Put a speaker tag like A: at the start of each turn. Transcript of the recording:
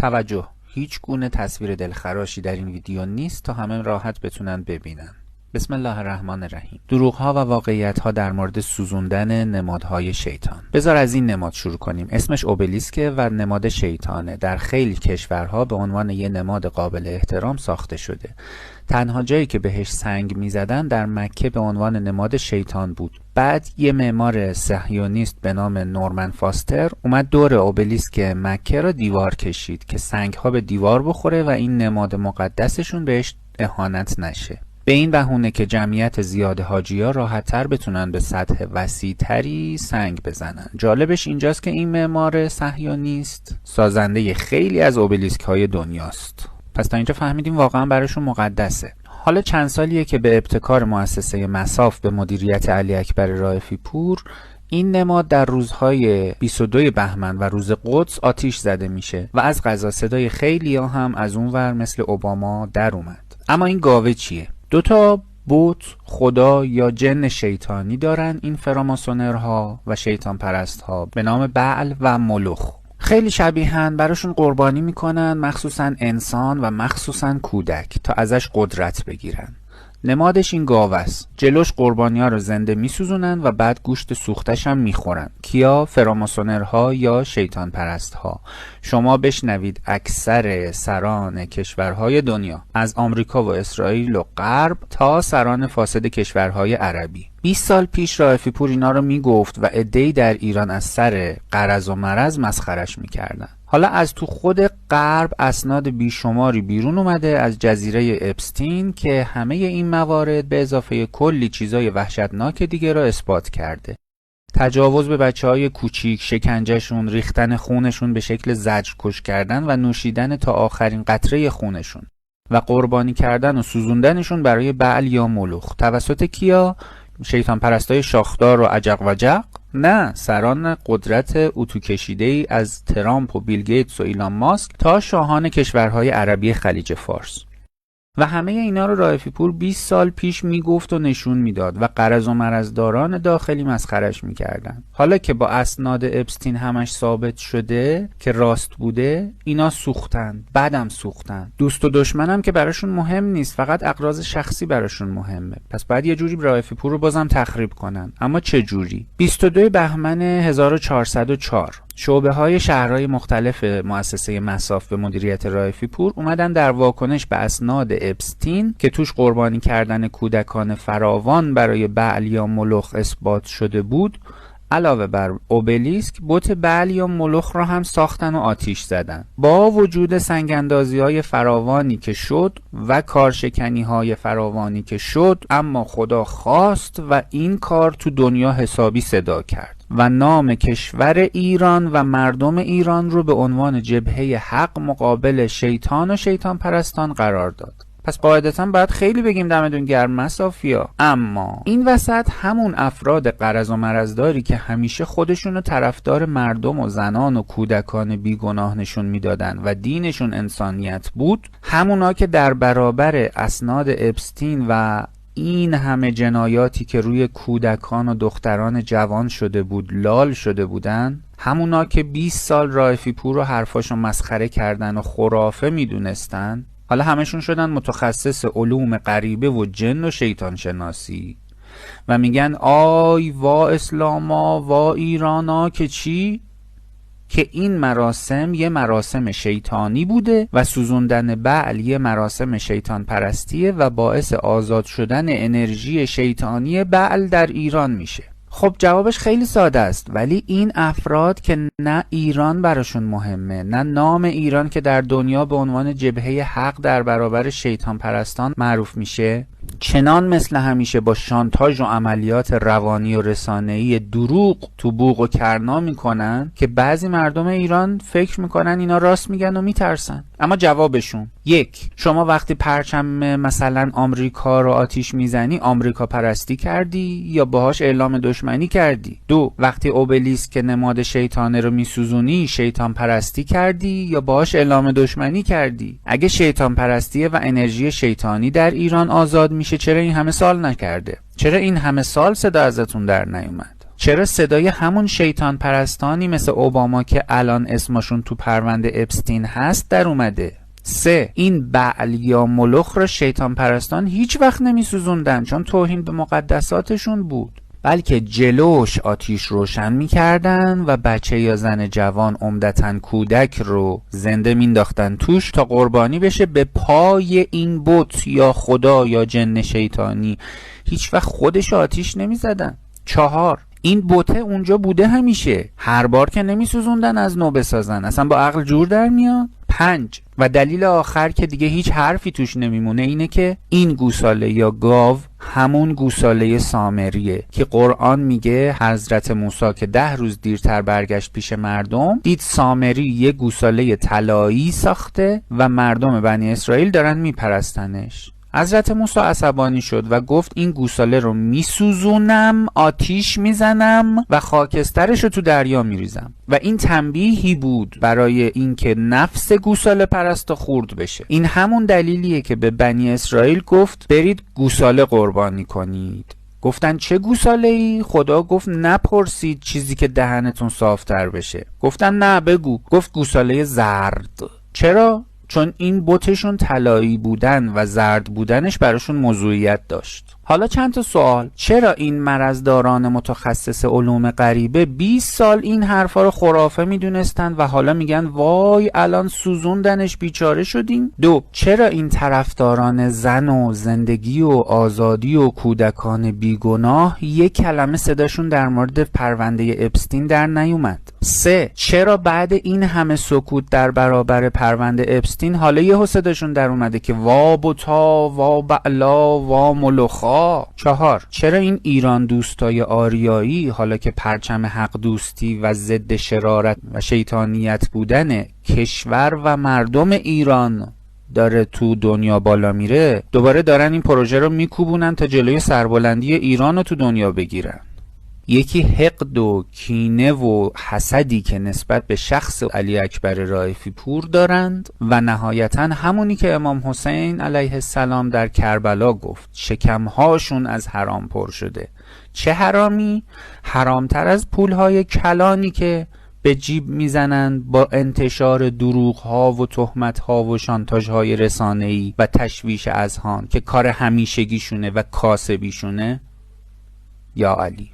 A: توجه، هیچ گونه تصویر دلخراشی در این ویدیو نیست تا همه راحت بتونن ببینن. بسم الله الرحمن الرحیم. دروغ‌ها و واقعیت‌ها در مورد سوزوندن نمادهای شیطان. بذار از این نماد شروع کنیم. اسمش اوبلیسکه و نماد شیطانه. در خیلی کشورها به عنوان یه نماد قابل احترام ساخته شده. تنها جایی که بهش سنگ می‌زدن در مکه به عنوان نماد شیطان بود. بعد یه معمار صهیونیست به نام نورمن فاستر اومد دور اوبلیسک مکه را دیوار کشید که سنگ‌ها به دیوار بخوره و این نماد مقدسشون بهش اهانت نشه. به این بهونه که جمعیت زیاد حاجی‌ها راحت‌تر بتونن به سطح وسیع‌تری سنگ بزنن. جالبش اینجاست که این معمار صهیونیست سازنده خیلی از اوبلیسک‌های دنیاست. پس تا اینجا فهمیدیم واقعا براشون مقدسه. حالا چند سالیه که به ابتکار مؤسسه مصاف به مدیریت علی اکبر رائفی پور این نماد در روزهای 22 بهمن و روز قدس آتیش زده میشه و از قضا صدای خیلی‌ها هم از اونور مثل اوباما در اومد. اما این گاوه چیه؟ دوتا بت، خدا یا جن شیطانی دارن این فراماسونرها و شیطان پرستها به نام بعل و ملوخ. خیلی شبیهن، براشون قربانی میکنن، مخصوصا انسان و مخصوصا کودک، تا ازش قدرت بگیرن. نمادش این گاوه است. جلوش قربانی ها رو زنده میسوزونن و بعد گوشت سوختش هم میخورن. کیا؟ فراماسونرها یا شیطان پرستها. شما بشنوید اکثر سران کشورهای دنیا از آمریکا و اسرائیل و غرب تا سران فاسد کشورهای عربی 20 سال پیش رائفی پور اینا رو میگفت و عده‌ای در ایران از سر غرض و مرض مسخرش میکردن. حالا از تو خود غرب اسناد بیشماری بیرون اومده از جزیره اپستین که همه این موارد به اضافه کلی چیزای وحشتناک دیگه را اثبات کرده. تجاوز به بچه‌های کوچیک، شکنجهشون، ریختن خونشون به شکل زجرکش کردن و نوشیدن تا آخرین قطره خونشون و قربانی کردن و سوزوندنشون برای بعل یا ملوخ توسط کیا؟ شیطان پرستای شاخدار و عجق و جق؟ نه، سران قدرت اتو کشیده‌ای از ترامپ و بیل گیتس و ایلان ماسک تا شاهان کشورهای عربی خلیج فارس. و همه اینا رو رائفی پور 20 سال پیش میگفت و نشون میداد و غرض و مرضداران داخلی مسخرش میکردن. حالا که با اسناد اپستین همش ثابت شده که راست بوده، اینا سوختن، بعدم سوختن. دوست و دشمنم که براشون مهم نیست، فقط اغراض شخصی براشون مهمه. پس بعد یه جوری رائفی پور رو بازم تخریب کنن. اما چه جوری؟ 22 بهمن 1404 شعبه‌های شهرهای مختلف مؤسسه مصاف به مدیریت رائفی پور اومدن در واکنش به اسناد اپستین که توش قربانی کردن کودکان فراوان برای بعل یا ملوخ اثبات شده بود، علاوه بر اوبلیسک بت بعل یا ملوخ را هم ساختن و آتیش زدن. با وجود سنگ‌اندازی‌های فراوانی که شد و کارشکنی‌های فراوانی که شد، اما خدا خواست و این کار تو دنیا حسابی صدا کرد و نام کشور ایران و مردم ایران رو به عنوان جبهه حق مقابل شیطان و شیطان پرستان قرار داد. پس قاعدتاً باید خیلی بگیم دمتون گرم مصافیا. اما این وسط همون افراد غرض و مرضداری که همیشه خودشونو طرفدار مردم و زنان و کودکان بیگناه نشون میدادن و دینشون انسانیت بود، همونا که در برابر اسناد اپستین و این همه جنایاتی که روی کودکان و دختران جوان شده بود لال شده بودن، همونا که 20 سال رائفی پور رو حرفاشو مسخره کردن و خرافه میدونستن، حالا همشون شدن متخصص علوم غریبه و جن و شیطان شناسی و میگن آی وا اسلاما وا ایرانا که چی؟ که این مراسم یه مراسم شیطانی بوده و سوزوندن بعل یه مراسم شیطان پرستیه و باعث آزاد شدن انرژی شیطانی بعل در ایران میشه. خب جوابش خیلی ساده است، ولی این افراد که نه ایران براشون مهمه، نه نام ایران که در دنیا به عنوان جبهه حق در برابر شیطان پرستان معروف میشه، چنان مثل همیشه با شانتاژ و عملیات روانی و رسانه‌ای دروغ تو بوق و کرنا میکنن که بعضی مردم ایران فکر میکنن اینا راست میگن و میترسن. اما جوابشون: یک، شما وقتی پرچم مثلا آمریکا رو آتیش میزنی آمریکا پرستی کردی یا باهاش اعلام دشمنی کردی؟ دو، وقتی اوبلیسک که نماد شیطانه رو میسوزونی شیطان پرستی کردی یا باهاش اعلام دشمنی کردی؟ اگه شیطان پرستیه و انرژی شیطانی در ایران آزاد میشه، چرا این همه سال نکرده؟ چرا این همه سال صدا ازتون در نیومد؟ چرا صدای همون شیطان پرستانی مثل اوباما که الان اسمشون تو پرونده اپستین هست در اومده؟ 3. این بعل یا ملوخ را شیطان پرستان هیچ وقت نمی سوزوندن چون توهین به مقدساتشون بود، بلکه جلوش آتیش روشن می کردن و بچه یا زن جوان، عمدتاً کودک، رو زنده می انداختن توش تا قربانی بشه به پای این بت یا خدا یا جن شیطانی. هیچ وقت خودش آتیش نمی زدن. 4. این بوته اونجا بوده همیشه، هر بار که نمی سوزوندن از نو بسازن، اصلا با عقل جور در میاد. 5. و دلیل آخر که دیگه هیچ حرفی توش نمیمونه اینه که این گوساله یا گاو همون گوساله سامریه که قرآن میگه حضرت موسی که 10 روز دیرتر برگشت پیش مردم، دید سامری یه گوساله طلایی ساخته و مردم بنی اسرائیل دارن میپرستنش. حضرت موسی عصبانی شد و گفت این گوساله رو میسوزونم، آتیش میزنم و خاکسترش رو تو دریا میریزم. و این تنبیهی بود برای اینکه نفس گوساله پرست خورد بشه. این همون دلیلیه که به بنی اسرائیل گفت برید گوساله قربانی کنید. گفتن چه گوساله‌ای؟ خدا گفت نپرسید چیزی که دهنتون صافتر بشه. گفتن نه بگو. گفت گوساله زرد. چرا؟ چون این بتشون طلایی بودن و زرد بودنش براشون موضوعیت داشت. حالا چند تا سوال. چرا این مرضداران متخصص علوم غریبه 20 سال این حرفا رو خرافه میدونستن و حالا میگن وای الان سوزوندنش بیچاره شدیم؟ 2. چرا این طرفداران زن و زندگی و آزادی و کودکان بیگناه یک کلمه صداشون در مورد پرونده اپستین در نیومد؟ 3. چرا بعد این همه سکوت در برابر پرونده اپستین حالا یهو صداشون در اومده که وا بوتا، وا بعلا، وا ملوخا؟ 4. چرا این ایران دوستای آریایی حالا که پرچم حق دوستی و ضد شرارت و شیطانیت بودن کشور و مردم ایران داره تو دنیا بالا میره، دوباره دارن این پروژه رو میکوبونن تا جلوی سربلندی ایران رو تو دنیا بگیرن؟ یکی حقد و کینه و حسدی که نسبت به شخص علی اکبر رائفی پور دارند و نهایتاً همونی که امام حسین علیه السلام در کربلا گفت شکمهاشون از حرام پر شده. چه حرامی؟ حرامتر از پولهای کلانی که به جیب میزنند با انتشار دروغ‌ها و تهمت‌ها و شانتاژهای رسانه‌ای و تشویش اذهان که کار همیشگیشونه و کاسبیشونه. یا علی.